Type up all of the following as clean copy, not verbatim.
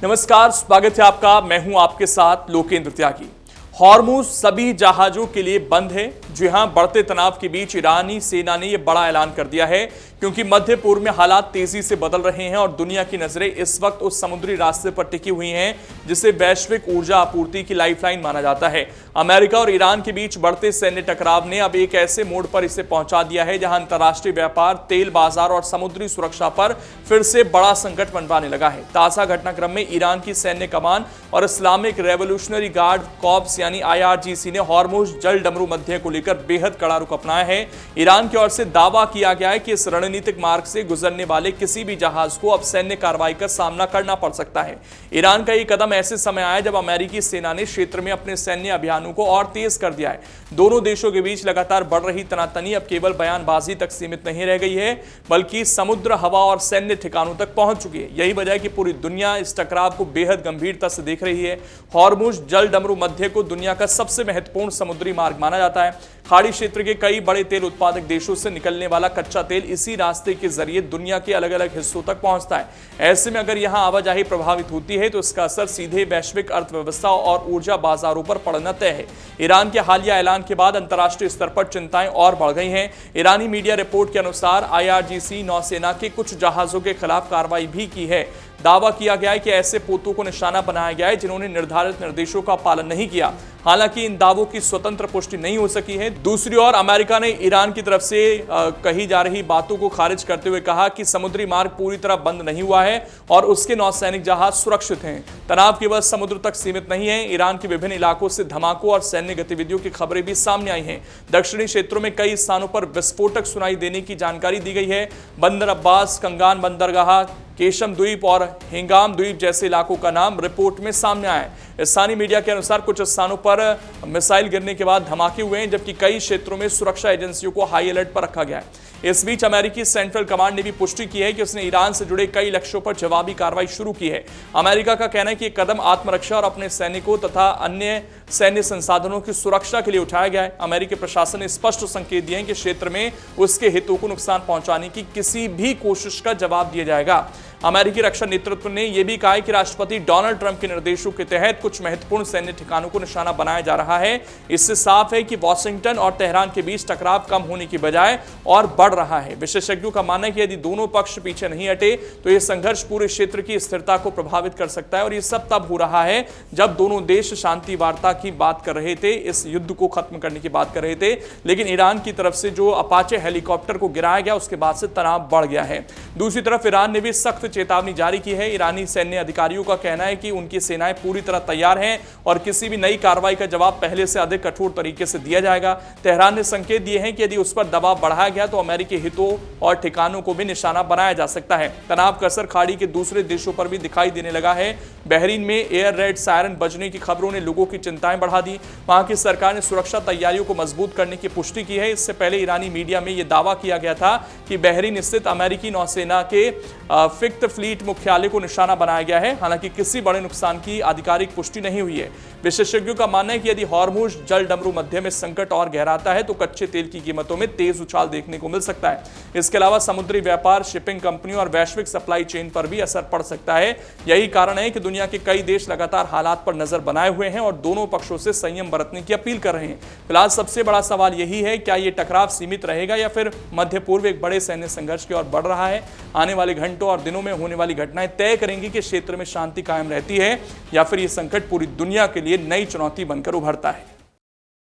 नमस्कार, स्वागत है आपका। मैं हूं आपके साथ लोकेंद्र त्यागी। हॉर्मुज सभी जहाजों के लिए बंद है। जी हां, बढ़ते तनाव के बीच ईरानी सेना ने यह बड़ा ऐलान कर दिया है क्योंकि मध्य पूर्व में हालात तेजी से बदल रहे हैं और दुनिया की नजरें इस वक्त उस समुद्री रास्ते पर टिकी हुई हैं जिसे वैश्विक ऊर्जा आपूर्ति की लाइफलाइन माना जाता है। अमेरिका और ईरान के बीच बढ़ते सैन्य टकराव ने अब एक ऐसे मोड़ पर इसे पहुंचा दिया है जहां अंतर्राष्ट्रीय व्यापार, तेल बाजार और समुद्री सुरक्षा पर फिर से बड़ा संकट मंडराने लगा है। ताजा घटनाक्रम में ईरान की सैन्य कमान और इस्लामिक रेवोल्यूशनरी गार्ड कॉर्प्स यानी IRGC ने हॉर्मुज जल डमरू मध्य को लेकर बेहद कड़ा रुख अपनाया है। ईरान की ओर से दावा किया गया है कि इस रणनीतिक मार्ग से गुजरने वाले किसी भी जहाज को अब सैन्य कार्रवाई का सामना करना पड़ सकता है। ईरान का यह कदम ऐसे समय आया जब अमेरिकी सेना ने क्षेत्र में अपने सैन्य अभियानों को और तेज कर दिया है। दोनों देशों के बीच लगातार बढ़ रही तनातनी अब केवल बयानबाजी तक सीमित नहीं रह गई है, बल्कि समुद्र, हवा और सैन्य ठिकानों तक पहुंच चुकी है। यही वजह है कि पूरी दुनिया इस टकराव को बेहद गंभीरता से देख रही है। हॉर्मुज जल डमरू मध्य को दुनिया का सबसे महत्वपूर्ण समुद्री मार्ग माना जाता है। खाड़ी क्षेत्र के कई बड़े तेल उत्पादक देशों से निकलने वाला कच्चा तेल इसी रास्ते के जरिए दुनिया के अलग अलग हिस्सों तक पहुंचता है। ऐसे में अगर यहां आवाजाही प्रभावित होती है तो इसका असर सीधे वैश्विक अर्थव्यवस्था और ऊर्जा बाजारों पर पड़ना तय है। ईरान के हालिया ऐलान के बाद अंतर्राष्ट्रीय स्तर पर चिंताएं और बढ़ गई हैं। ईरानी मीडिया रिपोर्ट के अनुसार IRGC नौसेना के कुछ जहाजों के खिलाफ कार्रवाई भी की है। दावा किया गया है कि ऐसे पोतों को निशाना बनाया गया है जिन्होंने निर्धारित निर्देशों का पालन नहीं किया। हालांकि इन दावों की स्वतंत्र पुष्टि नहीं हो सकी है। दूसरी ओर अमेरिका ने ईरान की तरफ से कही जा रही बातों को खारिज करते हुए कहा कि समुद्री मार्ग पूरी तरह बंद नहीं हुआ है और उसके नौसैनिक जहाज सुरक्षित हैं। तनाव केवल समुद्र तक सीमित नहीं है। ईरान के विभिन्न इलाकों से धमाकों और सैन्य गतिविधियों की खबरें भी सामने आई हैं। दक्षिणी क्षेत्रों में कई स्थानों पर विस्फोटक सुनाई देने की जानकारी दी गई है। बंदर अब्बास, कंगान बंदरगाह, केशम द्वीप और हिंगाम द्वीप जैसे इलाकों का नाम रिपोर्ट में सामने आया है। स्थानीय मीडिया के अनुसार कुछ स्थानों पर मिसाइल गिरने के बाद धमाके हुए हैं, जबकि कई क्षेत्रों में सुरक्षा एजेंसियों को हाई अलर्ट पर रखा गया है। इस बीच अमेरिकी सेंट्रल कमांड ने भी पुष्टि की है कि उसने ईरान से जुड़े कई लक्ष्यों पर जवाबी कार्रवाई शुरू की है। अमेरिका का कहना है कि यह कदम आत्मरक्षा और अपने सैनिकों तथा अन्य सैन्य संसाधनों की सुरक्षा के लिए उठाया गया है। अमेरिकी प्रशासन ने स्पष्ट संकेत दिए हैं कि क्षेत्र में उसके हितों को नुकसान पहुंचाने की किसी भी कोशिश का जवाब दिया जाएगा। अमेरिकी रक्षा नेतृत्व ने यह भी कहा है कि राष्ट्रपति डोनाल्ड ट्रंप के निर्देशों के तहत कुछ महत्वपूर्ण सैन्य ठिकानों को निशाना बनाया जा रहा है। इससे साफ है कि वॉशिंगटन और तेहरान के बीच टकराव कम होने की बजाय और बढ़ रहा है। विशेषज्ञों का मानना है कि यदि दोनों पक्ष पीछे नहीं हटे तो यह संघर्ष पूरे क्षेत्र की स्थिरता को प्रभावित कर सकता है। और यह सब तब हो रहा है जब दोनों देश शांति वार्ता की बात कर रहे थे, इस युद्ध को खत्म करने की बात कर रहे थे, लेकिन ईरान की तरफ से जो अपाचे हेलीकॉप्टर को गिराया गया उसके बाद से तनाव बढ़ गया है। दूसरी तरफ ईरान ने भी सख्त चेतावनी जारी की है। ईरानी सैन्य अधिकारियों का कहना है कि उनकी सेनाएं पूरी तरह तैयार हैं और किसी भी नई कार्रवाई का जवाब पहले से अधिक कठोर तरीके से दिया जाएगा। तेहरान ने संकेत दिए हैं कि यदि उस पर दबाव बढ़ाया गया तो अमेरिकी हितों और ठिकानों को भी निशाना बनाया जा सकता है। तनाव का असर खाड़ी के दूसरे देशों पर भी दिखाई देने लगा है। बहरीन में एयर रेड सायरन बजने की खबरों ने लोगों की चिंताएं बढ़ा दी। वहां की सरकार ने सुरक्षा तैयारियों को मजबूत करने की पुष्टि की है। इससे पहले ईरानी मीडिया में यह दावा किया गया था कि बहरीन स्थित अमेरिकी नौसेना के फिफ्थ फ्लीट मुख्यालय को निशाना बनाया गया है। हालांकि किसी बड़े नुकसान की आधिकारिक पुष्टि नहीं हुई है। विशेषज्ञों का मानना है कि यदि हॉर्मुज जल डमरू मध्य में संकट और गहराता है तो कच्चे तेल की कीमतों में तेज उछाल देखने को मिल सकता है। इसके अलावा समुद्री व्यापार, शिपिंग कंपनियों और वैश्विक सप्लाई चेन पर भी असर पड़ सकता है। यही कारण है कि दुनिया के कई देश लगातार हालात पर नजर बनाए हुए हैं और दोनों पक्षों से संयम बरतने की अपील कर रहे हैं। फिलहाल सबसे बड़ा सवाल यही है, क्या यह टकराव सीमित रहेगा या फिर मध्य पूर्व एक बड़े सैन्य संघर्ष की ओर बढ़ रहा है। आने वाले घंटों और दिनों में होने वाली घटनाएं तय करेंगी कि क्षेत्र में शांति कायम रहती है या फिर यह संकट पूरी दुनिया के लिए नई चुनौती बनकर उभरता है।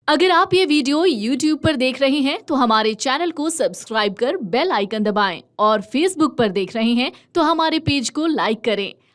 अगर आप ये वीडियो YouTube पर देख रहे हैं तो हमारे चैनल को सब्सक्राइब कर बेल आइकन दबाएं और Facebook पर देख रहे हैं तो हमारे पेज को लाइक करें।